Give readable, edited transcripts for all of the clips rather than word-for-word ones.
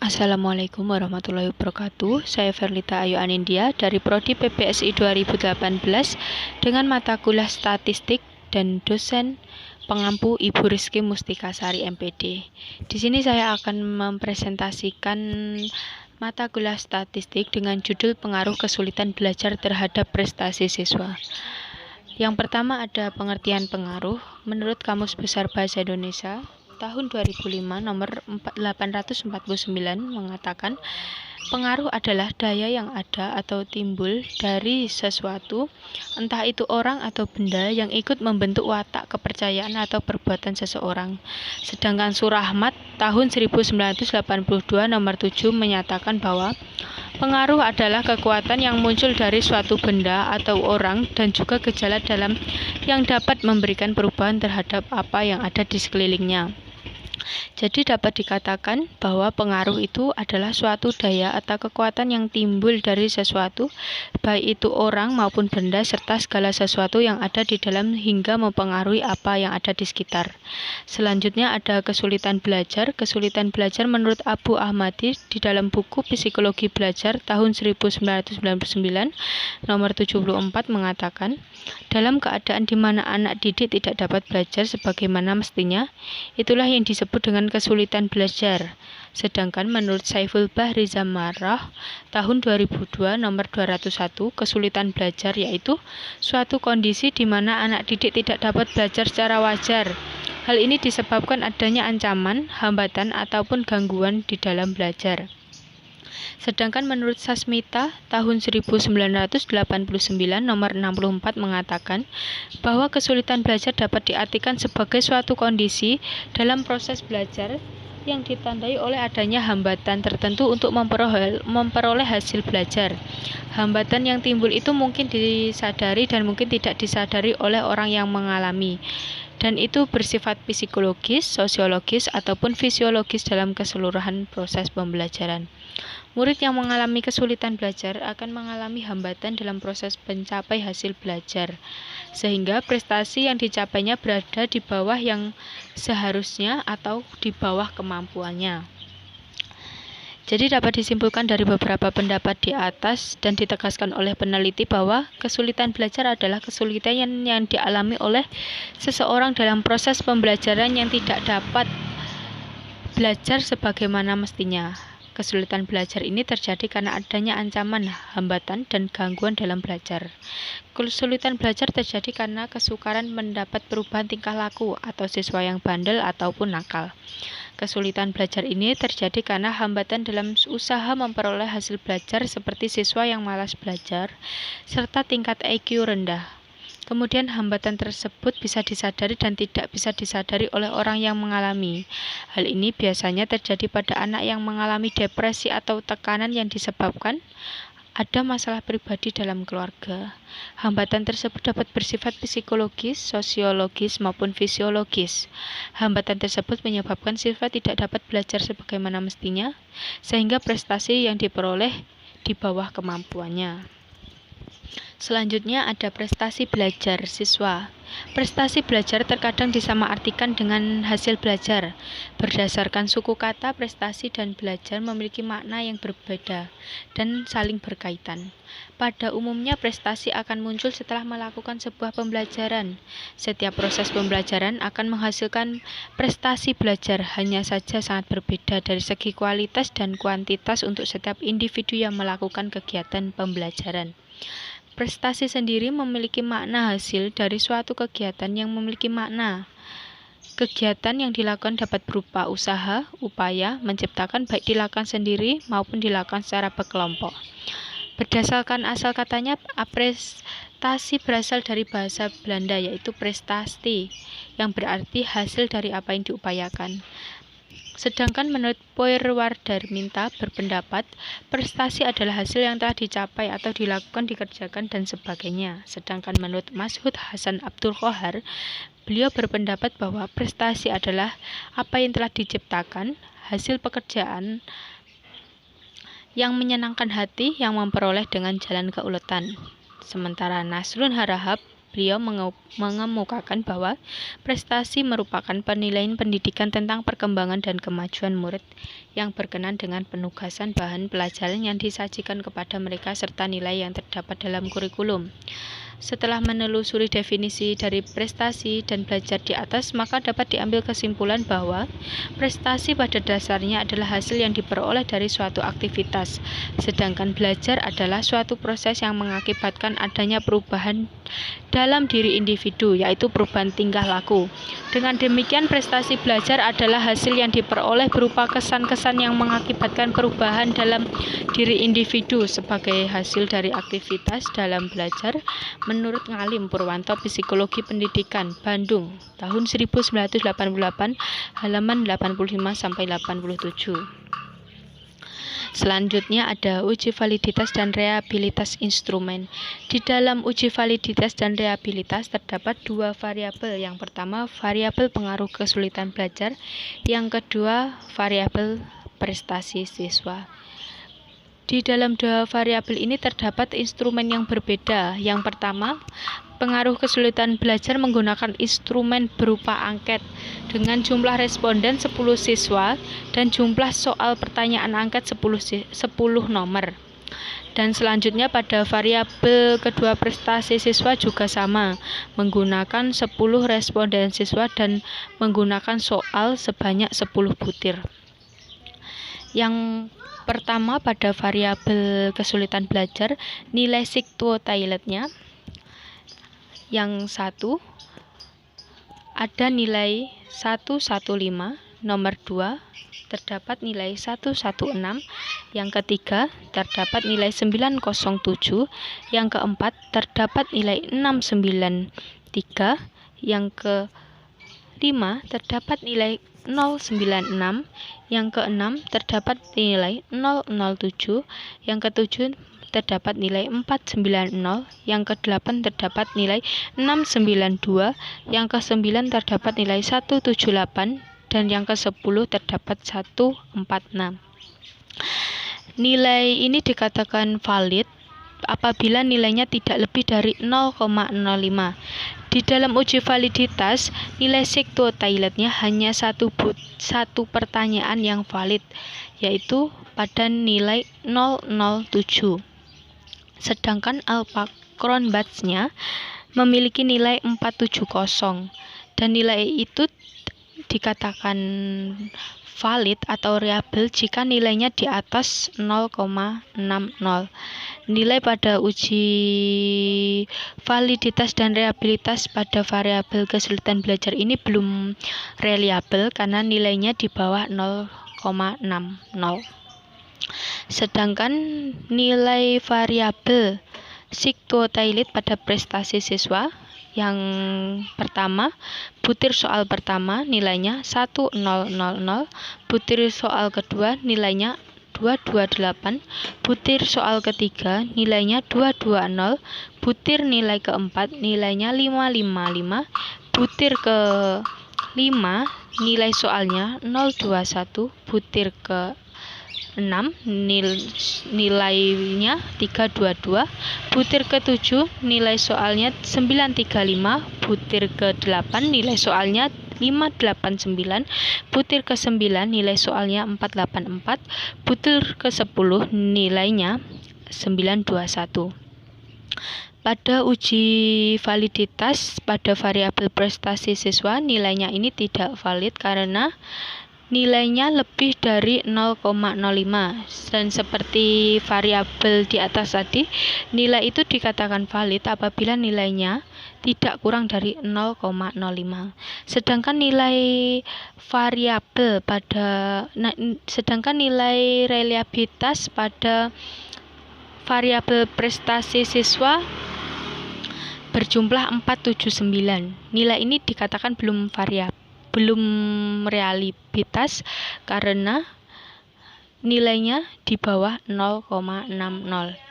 Assalamualaikum warahmatullahi wabarakatuh. Saya Verlita Ayu Anindya dari Prodi PPSI 2018 dengan mata kuliah Statistik dan dosen pengampu Ibu Rizky Mustikasari MPD. Di sini saya akan mempresentasikan mata kuliah Statistik dengan judul Pengaruh Kesulitan Belajar Terhadap Prestasi Siswa. Yang pertama ada pengertian pengaruh. Menurut Kamus Besar Bahasa Indonesia tahun 2005 nomor 849 mengatakan pengaruh adalah daya yang ada atau timbul dari sesuatu, entah itu orang atau benda yang ikut membentuk watak kepercayaan atau perbuatan seseorang. Sedangkan Surahmat tahun 1982 nomor 7 menyatakan bahwa pengaruh adalah kekuatan yang muncul dari suatu benda atau orang dan juga gejala dalam yang dapat memberikan perubahan terhadap apa yang ada di sekelilingnya. Jadi dapat dikatakan bahwa pengaruh itu adalah suatu daya atau kekuatan yang timbul dari sesuatu, baik itu orang maupun benda serta segala sesuatu yang ada di dalam hingga mempengaruhi apa yang ada di sekitar. Selanjutnya ada kesulitan belajar. Kesulitan belajar menurut Abu Ahmadi di dalam buku Psikologi Belajar tahun 1999 nomor 74 mengatakan, dalam keadaan di mana anak didik tidak dapat belajar sebagaimana mestinya, itulah yang disebut dengan kesulitan belajar. Sedangkan menurut Saiful Bahri Zamarah tahun 2002 nomor 201, kesulitan belajar yaitu suatu kondisi di mana anak didik tidak dapat belajar secara wajar. Hal ini disebabkan adanya ancaman, hambatan ataupun gangguan di dalam belajar. Sedangkan menurut Sasmita tahun 1989 nomor 64 mengatakan bahwa kesulitan belajar dapat diartikan sebagai suatu kondisi dalam proses belajar yang ditandai oleh adanya hambatan tertentu untuk memperoleh hasil belajar. Hambatan yang timbul itu mungkin disadari dan mungkin tidak disadari oleh orang yang mengalami, dan itu bersifat psikologis, sosiologis, ataupun fisiologis dalam keseluruhan proses pembelajaran. Murid yang mengalami kesulitan belajar akan mengalami hambatan dalam proses mencapai hasil belajar, sehingga prestasi yang dicapainya berada di bawah yang seharusnya atau di bawah kemampuannya. Jadi dapat disimpulkan dari beberapa pendapat di atas dan ditegaskan oleh peneliti bahwa kesulitan belajar adalah kesulitan yang dialami oleh seseorang dalam proses pembelajaran yang tidak dapat belajar sebagaimana mestinya. Kesulitan belajar ini terjadi karena adanya ancaman, hambatan, dan gangguan dalam belajar. Kesulitan belajar terjadi karena kesukaran mendapat perubahan tingkah laku atau siswa yang bandel ataupun nakal. Kesulitan belajar ini terjadi karena hambatan dalam usaha memperoleh hasil belajar seperti siswa yang malas belajar, serta tingkat IQ rendah. Kemudian hambatan tersebut bisa disadari dan tidak bisa disadari oleh orang yang mengalami. Hal ini biasanya terjadi pada anak yang mengalami depresi atau tekanan yang disebabkan ada masalah pribadi dalam keluarga. Hambatan tersebut dapat bersifat psikologis, sosiologis, maupun fisiologis. Hambatan tersebut menyebabkan siswa tidak dapat belajar sebagaimana mestinya, sehingga prestasi yang diperoleh di bawah kemampuannya. Selanjutnya ada prestasi belajar siswa. Prestasi belajar terkadang disamaartikan dengan hasil belajar. Berdasarkan suku kata, prestasi dan belajar memiliki makna yang berbeda dan saling berkaitan. Pada umumnya prestasi akan muncul setelah melakukan sebuah pembelajaran. Setiap proses pembelajaran akan menghasilkan prestasi belajar, hanya saja sangat berbeda dari segi kualitas dan kuantitas untuk setiap individu yang melakukan kegiatan pembelajaran. Prestasi sendiri memiliki makna hasil dari suatu kegiatan yang memiliki makna. Kegiatan yang dilakukan dapat berupa usaha, upaya, menciptakan baik dilakukan sendiri maupun dilakukan secara berkelompok. Berdasarkan asal katanya, prestasi berasal dari bahasa Belanda yaitu prestasi, yang berarti hasil dari apa yang diupayakan. Sedangkan menurut Poerwarderminta berpendapat, prestasi adalah hasil yang telah dicapai atau dilakukan, dikerjakan, dan sebagainya. Sedangkan menurut Mashud Hasan Abdul Qohar, beliau berpendapat bahwa prestasi adalah apa yang telah diciptakan, hasil pekerjaan yang menyenangkan hati yang memperoleh dengan jalan keuletan. Sementara Nasrun Harahap, Beliau mengemukakan bahwa prestasi merupakan penilaian pendidikan tentang perkembangan dan kemajuan murid yang berkenan dengan penugasan bahan pelajaran yang disajikan kepada mereka serta nilai yang terdapat dalam kurikulum. Setelah menelusuri definisi dari prestasi dan belajar di atas, maka dapat diambil kesimpulan bahwa prestasi pada dasarnya adalah hasil yang diperoleh dari suatu aktivitas, sedangkan belajar adalah suatu proses yang mengakibatkan adanya perubahan dalam diri individu, yaitu perubahan tingkah laku. Dengan demikian, prestasi belajar adalah hasil yang diperoleh berupa kesan-kesan yang mengakibatkan perubahan dalam diri individu sebagai hasil dari aktivitas dalam belajar. Menurut Ngalim Purwanto, Psikologi Pendidikan, Bandung, tahun 1988, halaman 85-87. Selanjutnya ada uji validitas dan reabilitas instrumen. Di dalam uji validitas dan reabilitas terdapat dua variabel. Yang pertama, variabel pengaruh kesulitan belajar. Yang kedua, variabel prestasi siswa. Di dalam dua variabel ini terdapat instrumen yang berbeda. Yang pertama, pengaruh kesulitan belajar menggunakan instrumen berupa angket dengan jumlah responden 10 siswa dan jumlah soal pertanyaan angket 10 nomor. Dan selanjutnya pada variabel kedua prestasi siswa juga sama, menggunakan 10 responden siswa dan menggunakan soal sebanyak 10 butir. Yang pertama, pada variabel kesulitan belajar, nilai siktuotiletnya. Yang satu, ada nilai 115, nomor 2, terdapat nilai 116, yang ketiga, terdapat nilai 907, yang keempat, terdapat nilai 693, yang kelima, terdapat nilai 096, yang keenam terdapat nilai 007, yang ketujuh terdapat nilai 490, yang kedelapan terdapat nilai 692, yang kesembilan terdapat nilai 178, dan yang ke-10 terdapat 146. Nilai ini dikatakan valid apabila nilainya tidak lebih dari 0,05. Di dalam uji validitas, nilai siktuotiletnya hanya satu pertanyaan yang valid, yaitu pada nilai 007. Sedangkan alpha Cronbach's-nya memiliki nilai 470, dan nilai itu dikatakan valid atau reliable jika nilainya di atas 0,60. Nilai pada uji validitas dan reliabilitas pada variabel kesulitan belajar ini belum reliable karena nilainya di bawah 0,60. Sedangkan nilai variabel siktuotilet pada prestasi siswa yang pertama, butir soal pertama nilainya 1000, butir soal kedua nilainya 228, butir soal ketiga nilainya 220, butir nilai keempat nilainya 555, butir ke-5 nilai soalnya 021, butir ke 6 nilainya 322, butir ke-7 nilai soalnya 935, butir ke-8 nilai soalnya 589, butir ke-9 nilai soalnya 484, butir ke-10 nilainya 921. Pada uji validitas pada variabel prestasi siswa, nilainya ini tidak valid karena nilainya lebih dari 0,05, dan seperti variabel di atas tadi, nilai itu dikatakan valid apabila nilainya tidak kurang dari 0,05. Sedangkan nilai reliabilitas pada variabel prestasi siswa berjumlah 479. Nilai ini dikatakan belum reliabilitas karena nilainya di bawah 0,60,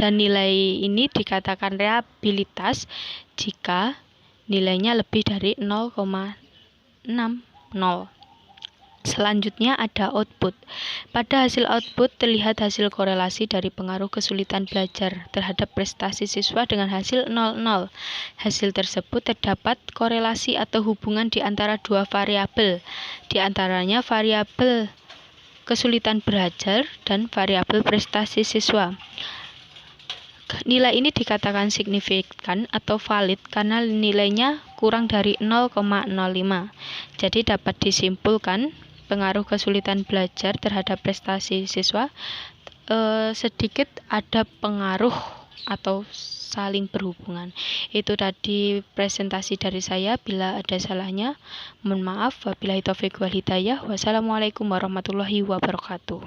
dan nilai ini dikatakan reliabilitas jika nilainya lebih dari 0,60. Selanjutnya ada output. Pada hasil output terlihat hasil korelasi dari pengaruh kesulitan belajar terhadap prestasi siswa dengan hasil 0,0. Hasil tersebut terdapat korelasi atau hubungan di antara dua variabel, di antaranya variabel kesulitan belajar dan variabel prestasi siswa. Nilai ini dikatakan signifikan atau valid karena nilainya kurang dari 0,05. Jadi dapat disimpulkan pengaruh kesulitan belajar terhadap prestasi siswa sedikit ada pengaruh atau saling berhubungan. Itu tadi presentasi dari saya. Bila ada salahnya, mohon maaf. Wabillahi taufiq wal hidayah. Wassalamualaikum warahmatullahi wabarakatuh.